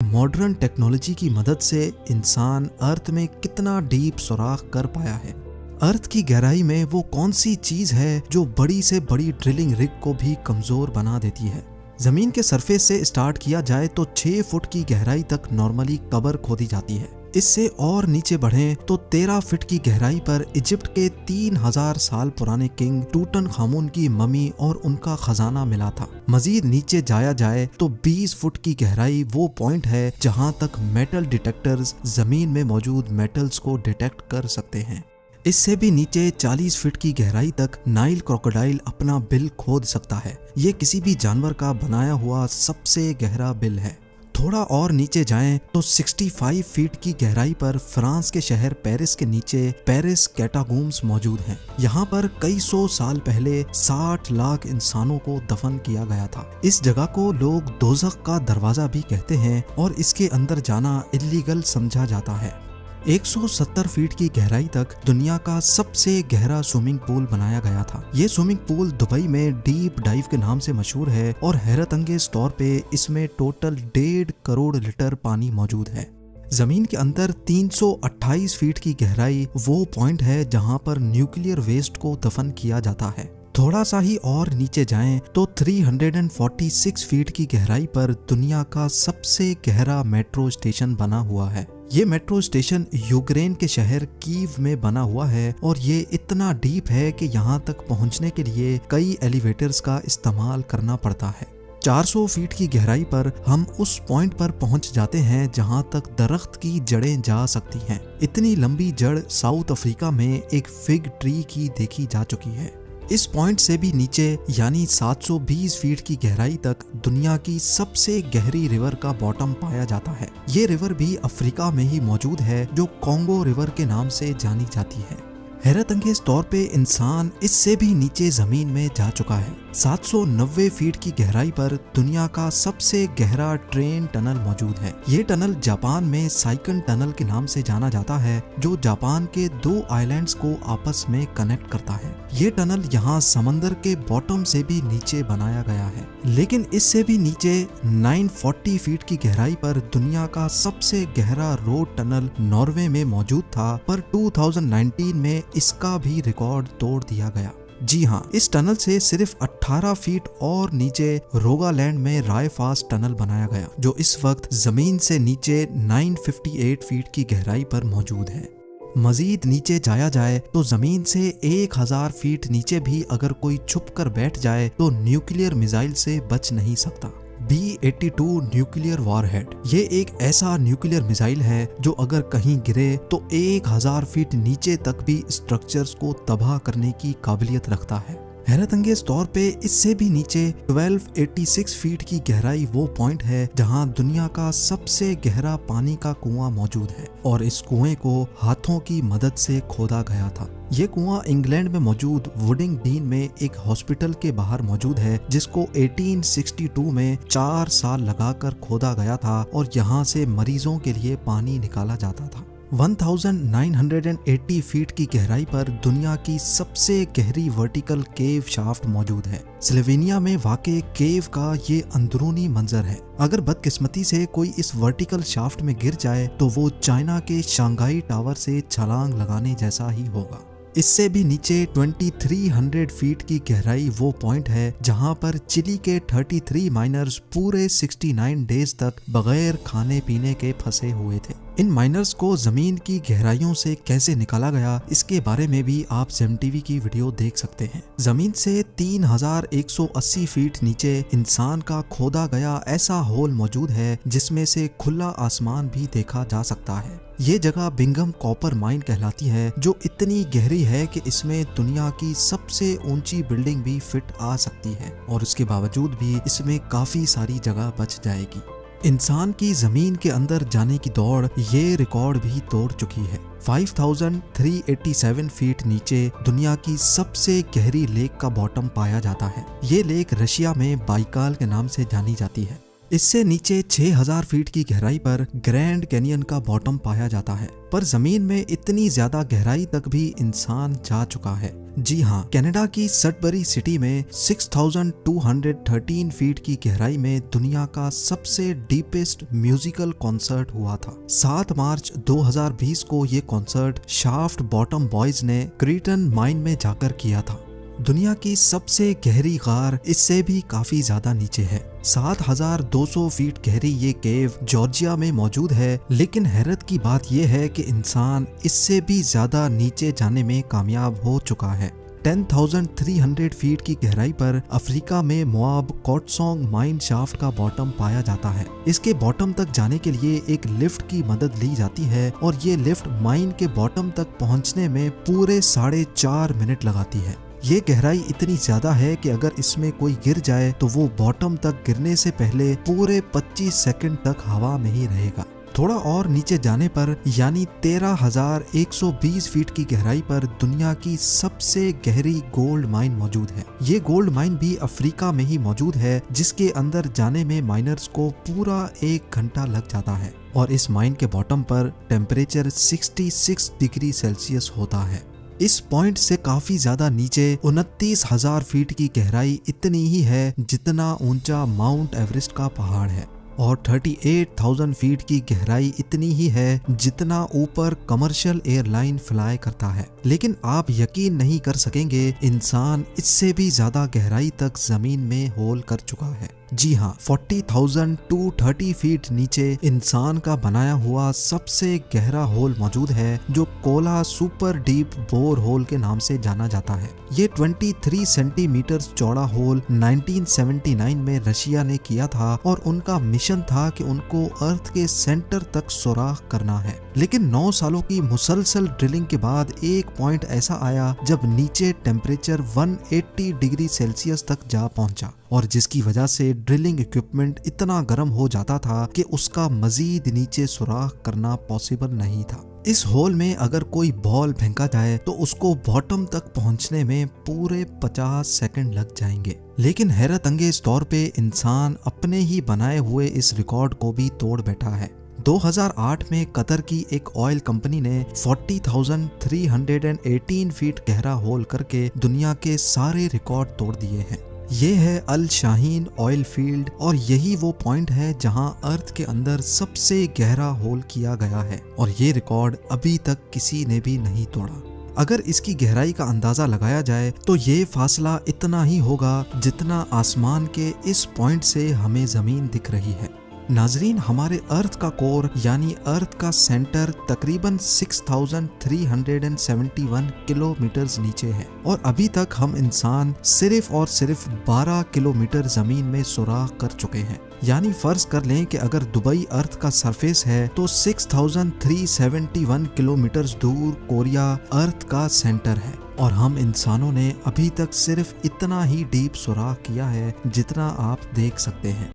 Modern technology की मदद से इंसान अर्थ में कितना डीप सुराख कर पाया है। अर्थ की गहराई में वो कौन सी चीज है जो बड़ी से बड़ी ड्रिलिंग रिग को भी कमजोर बना देती है। जमीन के सरफेस से स्टार्ट किया जाए तो 6 फुट की गहराई तक नॉर्मली कबर खोदी जाती है। इससे और नीचे बढ़ें तो 13 फीट की गहराई पर इजिप्ट के 3000 साल पुराने किंग टूटनखामुन की ममी और उनका खजाना मिला था। मजीद नीचे जाया जाए तो 20 फुट की गहराई वो पॉइंट है जहां तक मेटल डिटेक्टर्स जमीन में मौजूद मेटल्स को डिटेक्ट कर सकते हैं। इससे भी नीचे 40 फीट की गहराई तक नाइल क्रोकोडाइल अपना बिल खोद सकता है। ये किसी भी जानवर का बनाया हुआ सबसे गहरा बिल है। थोड़ा और नीचे जाएं तो 65 फीट की गहराई पर फ्रांस के शहर पेरिस के नीचे पेरिस कैटाकॉम्ब्स मौजूद हैं। यहाँ पर कई सौ साल पहले 60 लाख इंसानों को दफन किया गया था। इस जगह को लोग दोज़ख का दरवाजा भी कहते हैं और इसके अंदर जाना इल्लीगल समझा जाता है। 170 फीट की गहराई तक दुनिया का सबसे गहरा स्विमिंग पूल बनाया गया था। ये स्विमिंग पूल दुबई में डीप डाइव के नाम से मशहूर है और हैरत अंगेज तौर पे इसमें टोटल 1.5 करोड़ लीटर पानी मौजूद है। जमीन के अंदर 328 फीट की गहराई वो पॉइंट है जहां पर न्यूक्लियर वेस्ट को दफन किया जाता है। थोड़ा सा ही और नीचे जाएं तो 346 फीट की गहराई पर दुनिया का सबसे गहरा मेट्रो स्टेशन बना हुआ है। ये मेट्रो स्टेशन यूक्रेन के शहर कीव में बना हुआ है और ये इतना डीप है कि यहाँ तक पहुँचने के लिए कई एलिवेटर्स का इस्तेमाल करना पड़ता है। 400 फीट की गहराई पर हम उस पॉइंट पर पहुंच जाते हैं जहां तक दरख्त की जड़ें जा सकती हैं। इतनी लंबी जड़ साउथ अफ्रीका में एक फिग ट्री की देखी जा चुकी है। इस पॉइंट से भी नीचे यानी 720 फीट की गहराई तक दुनिया की सबसे गहरी रिवर का बॉटम पाया जाता है। ये रिवर भी अफ्रीका में ही मौजूद है जो कॉन्गो रिवर के नाम से जानी जाती है। हैरत अंगेज तौर पे इंसान इससे भी नीचे जमीन में जा चुका है। 790 फीट की गहराई पर दुनिया का सबसे गहरा ट्रेन टनल मौजूद है। ये टनल जापान में साइकन टनल के नाम से जाना जाता है जो जापान के 2 आइलैंड्स को आपस में कनेक्ट करता है। ये टनल यहाँ समंदर के बॉटम से भी नीचे बनाया गया है। लेकिन इससे भी नीचे 940 फीट की गहराई पर दुनिया का सबसे गहरा रोड टनल नॉर्वे में मौजूद था, पर 2019 में इसका भी रिकॉर्ड तोड़ दिया गया। जी हाँ, इस टनल से सिर्फ 18 फीट और नीचे रोगालैंड में रायफास्ट टनल बनाया गया जो इस वक्त जमीन से नीचे 958 फीट की गहराई पर मौजूद है। मजीद नीचे जाया जाए तो जमीन से 1000 फीट नीचे भी अगर कोई छुप कर बैठ जाए तो न्यूक्लियर मिसाइल से बच नहीं सकता। B-82 न्यूक्लियर वॉरहेड ये एक ऐसा न्यूक्लियर मिसाइल है जो अगर कहीं गिरे तो 1000 फीट नीचे तक भी स्ट्रक्चर्स को तबाह करने की काबिलियत रखता है। हैरत अंगेज तौर पे इससे भी नीचे 1286 फीट की गहराई वो पॉइंट है जहां दुनिया का सबसे गहरा पानी का कुआं मौजूद है और इस कुएं को हाथों की मदद से खोदा गया था। ये कुआं इंग्लैंड में मौजूद वुडिंग डीन में एक हॉस्पिटल के बाहर मौजूद है जिसको 1862 में 4 साल लगाकर खोदा गया था और यहाँ से मरीजों के लिए पानी निकाला जाता था। 1980 फीट की गहराई पर दुनिया की सबसे गहरी वर्टिकल केव शाफ्ट मौजूद है। स्लोवेनिया में वाक़े केव का ये अंदरूनी मंजर है। अगर बदकिस्मती से कोई इस वर्टिकल शाफ्ट में गिर जाए तो वो चाइना के शंघाई टावर से छलांग लगाने जैसा ही होगा। इससे भी नीचे 2300 फीट की गहराई वो पॉइंट है जहां पर चिली के 33 माइनर्स पूरे 69 डेज तक बगैर खाने पीने के फंसे हुए थे। इन माइनर्स को जमीन की गहराइयों से कैसे निकाला गया इसके बारे में भी आप जेम टीवी की वीडियो देख सकते हैं। जमीन से 3180 फीट नीचे इंसान का खोदा गया ऐसा होल मौजूद है जिसमें से खुला आसमान भी देखा जा सकता है। ये जगह बिंघम कॉपर माइन कहलाती है जो इतनी गहरी है कि इसमें दुनिया की सबसे ऊंची बिल्डिंग भी फिट आ सकती है और उसके बावजूद भी इसमें काफी सारी जगह बच जाएगी। इंसान की जमीन के अंदर जाने की दौड़ ये रिकॉर्ड भी तोड़ चुकी है। 5387 फीट नीचे दुनिया की सबसे गहरी लेक का बॉटम पाया जाता है। ये लेक रशिया में बाइकाल के नाम से जानी जाती है। इससे नीचे 6000 फीट की गहराई पर ग्रैंड कैनियन का बॉटम पाया जाता है, पर जमीन में इतनी ज्यादा गहराई तक भी इंसान जा चुका है। जी हाँ, कनाडा की सडबरी सिटी में 6213 फीट की गहराई में दुनिया का सबसे डीपेस्ट म्यूजिकल कॉन्सर्ट हुआ था। 7 मार्च 2020 को ये कॉन्सर्ट शाफ्ट बॉटम बॉयज ने क्रीटन माइन में जाकर किया था। दुनिया की सबसे गहरी गार इससे भी काफी ज्यादा नीचे है। 7200 फीट गहरी ये केव जॉर्जिया में मौजूद है, लेकिन हैरत की बात यह है कि इंसान इससे भी ज्यादा नीचे जाने में कामयाब हो चुका है। 10,300 फीट की गहराई पर अफ्रीका में मोआब कोटसोंग माइन शाफ्ट का बॉटम पाया जाता है। इसके बॉटम तक जाने के लिए एक लिफ्ट की मदद ली जाती है और ये लिफ्ट माइन के बॉटम तक पहुंचने में पूरे 4.5 मिनट लगाती है। ये गहराई इतनी ज्यादा है कि अगर इसमें कोई गिर जाए तो वो बॉटम तक गिरने से पहले पूरे 25 सेकंड तक हवा में ही रहेगा। थोड़ा और नीचे जाने पर यानी 13,120 फीट की गहराई पर दुनिया की सबसे गहरी गोल्ड माइन मौजूद है। ये गोल्ड माइन भी अफ्रीका में ही मौजूद है, जिसके अंदर जाने में माइनर्स को पूरा 1 घंटा लग जाता है और इस माइन के बॉटम पर टेम्परेचर 66 डिग्री सेल्सियस होता है। इस पॉइंट से काफी ज्यादा नीचे 29,000 फीट की गहराई इतनी ही है जितना ऊंचा माउंट एवरेस्ट का पहाड़ है और 38,000 फीट की गहराई इतनी ही है जितना ऊपर कमर्शियल एयरलाइन फ्लाई करता है। लेकिन आप यकीन नहीं कर सकेंगे, इंसान इससे भी ज्यादा गहराई तक जमीन में होल कर चुका है। जी हाँ, 40,230 फीट नीचे इंसान का बनाया हुआ सबसे गहरा होल मौजूद है, जो Kola super deep bore hole के नाम से जाना जाता है। ये 23 सेंटीमीटर चौड़ा होल 1979 में रशिया ने किया था और उनका मिशन था कि उनको अर्थ के सेंटर तक सुराख करना है। लेकिन 9 सालों की मुसलसल ड्रिलिंग के बाद एक पॉइंट ऐसा आया जब नीचे टेम्परेचर 180 डिग्री सेल्सियस तक जा पहुंचा और जिसकी वजह से ड्रिलिंग इक्विपमेंट इतना गर्म हो जाता था कि उसका मजीद नीचे सुराख करना पॉसिबल नहीं था। इस होल में अगर कोई बॉल फेंका जाए तो उसको बॉटम तक पहुंचने में पूरे 50 सेकंड लग जाएंगे। लेकिन हैरत अंगेज तौर पे इंसान अपने ही बनाए हुए इस रिकॉर्ड को भी तोड़ बैठा है। 2008 में कतर की एक ऑयल कंपनी ने 40,318 फीट गहरा होल करके दुनिया के सारे रिकॉर्ड तोड़ दिए हैं। ये है अल शाहीन ऑयल फील्ड और यही वो पॉइंट है जहां अर्थ के अंदर सबसे गहरा होल किया गया है और ये रिकॉर्ड अभी तक किसी ने भी नहीं तोड़ा। अगर इसकी गहराई का अंदाजा लगाया जाए तो ये फासला इतना ही होगा जितना आसमान के इस पॉइंट से हमें जमीन दिख रही है। नाजरीन, हमारे अर्थ का कोर यानी अर्थ का सेंटर तकरीबन 6,371 किलोमीटर नीचे है और अभी तक हम इंसान सिर्फ और सिर्फ 12 किलोमीटर जमीन में सुराख कर चुके हैं। यानी फर्ज कर लें कि अगर दुबई अर्थ का सरफेस है तो 6,371 किलोमीटर दूर कोरिया अर्थ का सेंटर है और हम इंसानों ने अभी तक सिर्फ इतना ही डीप सुराख किया है जितना आप देख सकते हैं।